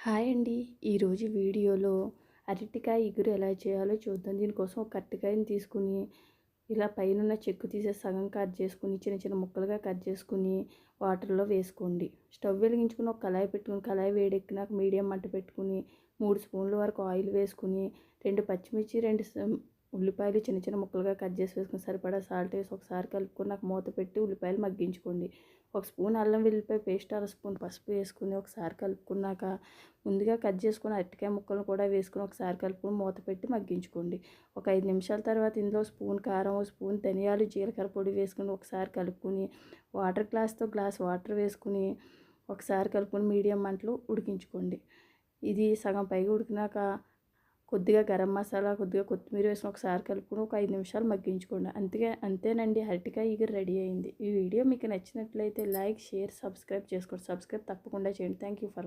Hi అండి. ఈరోజు వీడియోలో అరటికాయ ఇగురు ఎలా చేయాలో చూద్దాం. దీనికోసం ఒక అరటికాయని తీసుకుని ఇలా పైనున్న చెక్కు తీసేసి సగం కట్ చేసుకుని చిన్న చిన్న ముక్కలుగా కట్ చేసుకుని వాటర్లో వేసుకోండి. స్టవ్ వెలిగించుకుని ఒక కళాయి పెట్టుకుని కళాయి వేడెక్కినాక మీడియం మంట పెట్టుకుని 3 స్పూన్ల వరకు ఆయిల్ వేసుకుని 2 పచ్చిమిర్చి 2 ఉల్లిపాయలు చిన్న చిన్న ముక్కలుగా కట్ చేసి వేసుకుని సరిపడా సాల్ట్ వేసి ఒకసారి కలుపుకొని మూత పెట్టి ఉల్లిపాయలు మగ్గించుకోండి. 1 స్పూన్ అల్లం వెల్లుల్లిపాయ పేస్ట్, 1/2 స్పూన్ పసుపు వేసుకుని ఒకసారి కలుపుకున్నాక ముందుగా కట్ చేసుకుని అరటికాయ ముక్కలను కూడా వేసుకుని ఒకసారి కలుపుకొని మూత పెట్టి మగ్గించుకోండి. ఒక 5 నిమిషాల తర్వాత ఇందులో స్పూన్ కారం, స్పూన్ ధనియాలు, జీలకర్ర పొడి వేసుకుని ఒకసారి కలుపుకొని గ్లాస్ వాటర్ వేసుకుని ఒకసారి కలుపుకొని మీడియం మంటలో ఉడికించుకోండి. ఇది సగం పైగా ఉడికినాక కొద్దిగా గరం మసాలా, కొద్దిగా కొత్తిమీర వేసుకొని ఒకసారి కలుపుకొని ఒక 5 నిమిషాలు మగ్గించుకోండి. అంతేనండి, అరటికాయ ఇగురు రెడీ అయింది. ఈ వీడియో మీకు నచ్చినట్లయితే లైక్, షేర్, సబ్స్క్రైబ్ చేసుకోండి. సబ్స్క్రైబ్ తప్పకుండా చేయండి. Thank you for watching.